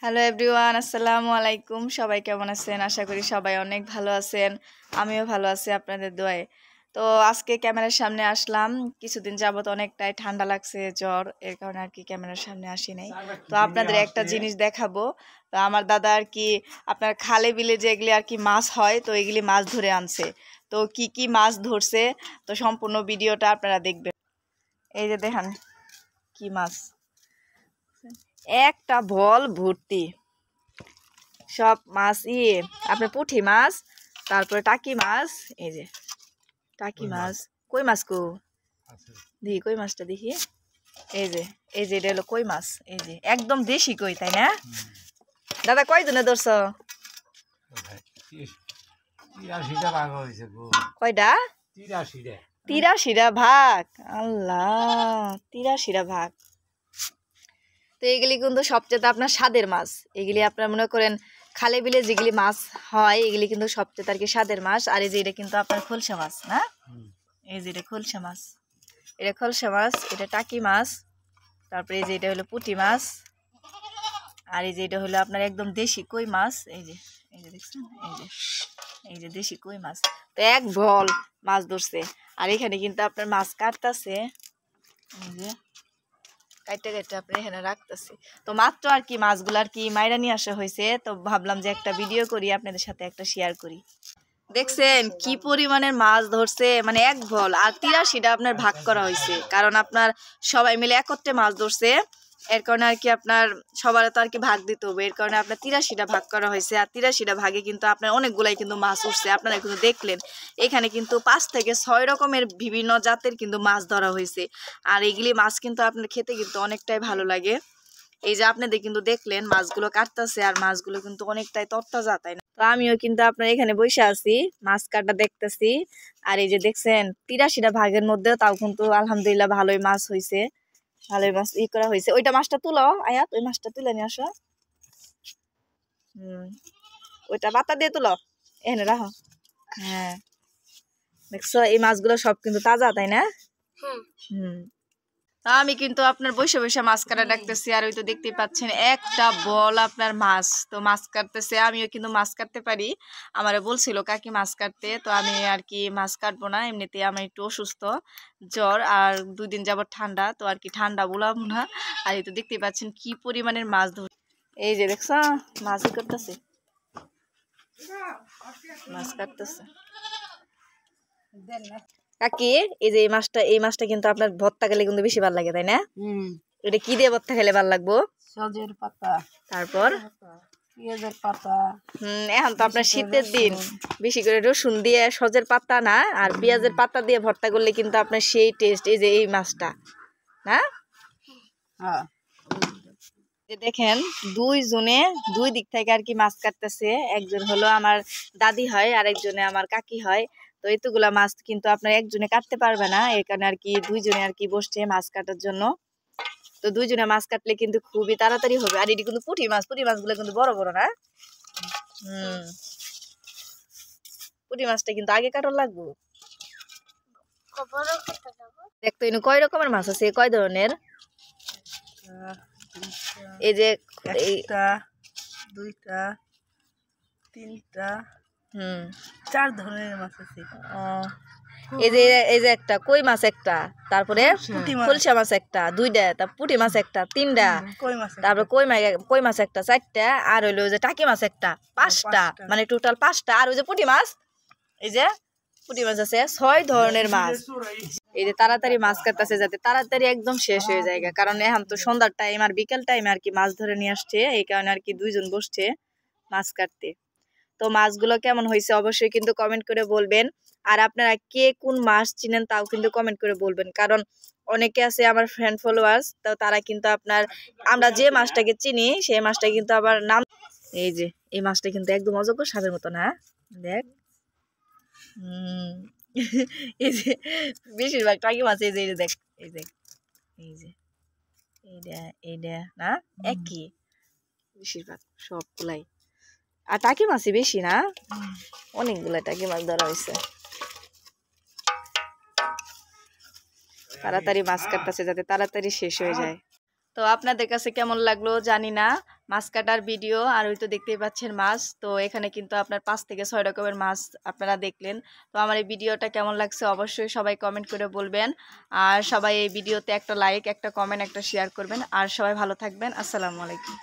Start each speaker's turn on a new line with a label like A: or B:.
A: Hello everyone, আসসালামু আলাইকুম। সবাই কেমন আছেন? আশা করি সবাই অনেক ভালো আছেন। আমিও ভালো আছি আপনাদের দোয়ায়। তো আজকে ক্যামেরার সামনে আসলাম। কিছুদিন যাবত অনেকটাই ঠান্ডা লাগছে, জ্বর, এর কারণে আর কি ক্যামেরার সামনে আসি নাই। তো আপনাদের একটা জিনিস দেখাবো। তো আমার দাদা আর কি আপনার খালে বিলে যেগুলি আর কি মাছ হয়, তো এগুলি মাছ ধরে আনছে। তো কি কি মাছ ধরছে, তো সম্পূর্ণ ভিডিওটা আপনারা দেখবেন। এই যে দেখেন কি মাছ, একটা বল ভর্তি সব মাছ, আপনার পুঁটি মাছ, তারপরে টাকি মাছ। এই যে টাকি মাছ, কই মাছ কো দেখি, কই মাছটা দেখি। এই যে এটা হলো কই মাছ। এই যে একদম দেশি কই, তাই না দাদা? কয় দিনে ধরছ? কয়টা? 83টা ভাগ। আল্লাহ, 83টা ভাগ। তো এগুলি কিন্তু সবচেয়ে আপনার স্বাদের মাছ। এগুলি আপনার মনে করেন খালে বিলে যেগুলি মাছ হয়, এগুলি কিন্তু সবচেয়ে আর কি স্বাদের মাছ। আর এই যে এটা কিন্তু আপনার খোলসা মাছ, না? এই যে এটা খোলসা মাছ, এটা খোলসা মাছ, এটা টাকি মাছ, তারপরে এই যে এটা হলো পুঁটি মাছ, আর এই যে এটা হলো আপনার একদম দেশি কই মাছ। এই যে দেখছেন, এই যে দেশি কই মাছ। তো এক বল মাছ ধরছে। আর এখানে কিন্তু আপনার মাছ কাটতেছে, এই যে কাইটে কাইটে আপনি এখানে রাখতেছি। তো মাত্র আর কি মাছগুলো আর কি মাইরা নিয়ে আসা হয়েছে, তো ভাবলাম যে একটা ভিডিও করি, আপনাদের সাথে একটা শেয়ার করি। দেখছেন কি পরিমাণের মাছ ধরছে, মানে এক ভল। আর 83টা আপনার ভাগ করা হয়েছে, কারণ আপনার সবাই মিলে একত্রে মাছ ধরছে, এর কারণে আর কি আপনার সবার তো আর কি ভাগ দিতে হবে। এর কারণে আপনার 83টা ভাগ করা হয়েছে। আর 83টা ভাগে কিন্তু আপনার অনেকগুলাই কিন্তু মাছ উঠছে। আপনারা কিন্তু দেখলেন এখানে কিন্তু 5 থেকে 6 রকমের বিভিন্ন জাতের কিন্তু মাছ ধরা হয়েছে। আর এগুলি মাছ কিন্তু আপনার খেতে কিন্তু অনেকটাই ভালো লাগে। এই যে আপনাদের কিন্তু দেখলেন মাছগুলো কাটতেছে, আর মাছগুলো কিন্তু অনেকটাই তরতাজা, তাই না? তো আমিও কিন্তু আপনার এখানে বসে আছি, মাছ কাটা দেখতেছি। আর এই যে দেখছেন 83টা ভাগের মধ্যে তাও কিন্তু আলহামদুলিল্লাহ ভালোই মাছ হয়েছে, ভালোই মাছ করা হয়েছে। ওইটা মাছটা তুলো আয়াত, ওই মাছটা তুলে নিয়ে আসো। ওইটা পাতা দিয়ে তুলো, এখানে রাখো। হ্যাঁ, দেখছো এই মাছগুলো সব কিন্তু তাজা, তাই না? আমি কিন্তু আপনার বসে বসে মাছ কাটা ডাকতেছি। আর ওই তো দেখতেই পাচ্ছেন একটা বল আপনার মাছ, তো মাছ কাটতেছে। আমিও কিন্তু মাছ কাটতে পারি, আমারে বলছিল কাকি মাছ কাটতে। তো আমি আর কি মাছ কাটবো না, এমনিতে আমি একটু অসুস্থ, জ্বর, আর 2 দিন যাবত ঠান্ডা, তো আর কি ঠান্ডা বলাবো না। আর এই তো দেখতেই পাচ্ছেন কি পরিমাণের মাছ ধর। এই যে দেখছো মাছই করতেছে, মাছ কাটতেছে কাকি। এই যে এই মাছটা কিন্তু আপনার ভর্তা খেলে কিন্তু বেশি ভালো লাগে, তাই না? এটা কি দিয়ে ভর্তা খেলে ভালো লাগবো? সজের পাতা, তারপর পেঁয়াজের পাতা। এখন তো আপনার শীতের দিন, বেশি করে রসুন দিয়ে সজের পাতা না আর পেঁয়াজের পাতা দিয়ে ভর্তা করলে কিন্তু আপনার সেই টেস্ট। এই যে এই মাছটা, না? দেখেন 2 জনে 2 দিক থেকে আর কি মাছ কাটতেছে। একজন হলো আমার দাদি হয়, আর একজনে আমার কাকি হয়। তো এতগুলা মাছ কিন্তু আপনার একজনে কাটতে পারবে না, এই কারণে আর কি 2 জনে আর কি বসছে মাছ কাটার জন্য। তো 2 জনে মাছ কাটলে কিন্তু খুবই তাড়াতাড়ি হবে। আর এটি কিন্তু পুঁটি মাছগুলো কিন্তু বড় বড়, না? পুঁটি মাছটা কিন্তু আগে কাটার লাগবে। দেখতো ইনু কয় রকমের মাছ আছে, কয় ধরনের? এই যে 1টা 2টা 3টা 4 ধরনের মাছ আছে। এই যে একটা কই মাছ একটা, তারপরে খোলসা মাছ একটা, 2টা, তারপর পুঁটি মাছ একটা, 3টা, তারপরে কই মাছ একটা, 4টা, আর হইলো ওই যে টাকি মাছ একটা, 5টা, মানে টোটাল 5টা। আর ওই যে পুঁটি মাছ, এই যে পুঁটি মাছ আছে 6 ধরনের মাছ। এই যে তাড়াতাড়ি মাছ কাটতেছে যাতে তাড়াতাড়ি একদম শেষ হয়ে যায়, কারণ এখন তো সন্ধ্যার টাইম আর বিকেল টাইমে আর কি মাছ ধরে নিয়ে আসছে, এই কারণে আর কি 2 জন বসছে মাছ কাটতে। তো মাছগুলো কেমন হয়েছে অবশ্যই কিন্তু কমেন্ট করে বলবেন। আর আপনারা কে কোন মাছ চিনেন তাও কিন্তু কমেন্ট করে বলবেন, কারণ অনেকে আছে আমার ফ্রেন্ড ফলোয়ার্স, তো তারা কিন্তু আপনার আমরা যে মাছটাকে চিনি সেই মাছটা কিন্তু আবার নাম। এই যে এই মাছটা কিন্তু একদম অযোগ্য স্বাদের মতো, না? দেখ, এই যে বেশিরভাগ টাকি মাছ, এই যে দেখ, এই যে এইটা না একই, বেশিরভাগ সবগুলাই। আর টাকি মাছই বেশি, না? অনেকগুলা টাকি মাছ ধরা হয়েছে। তাড়াতাড়ি মাছ কাটতেছে যাতে তাড়াতাড়ি শেষ হয়ে যায়। তো আপনাদের কাছে কেমন লাগলো জানি না, মাছ কাটার ভিডিও। আর ওই তো দেখতেই পাচ্ছেন মাছ। তো এখানে কিন্তু আপনার 5 থেকে 6 রকমের মাছ আপনারা দেখলেন। তো আমার এই ভিডিওটা কেমন লাগছে অবশ্যই সবাই কমেন্ট করে বলবেন। আর সবাই এই ভিডিওতে একটা লাইক, একটা কমেন্ট, একটা শেয়ার করবেন। আর সবাই ভালো থাকবেন। আসসালামু আলাইকুম।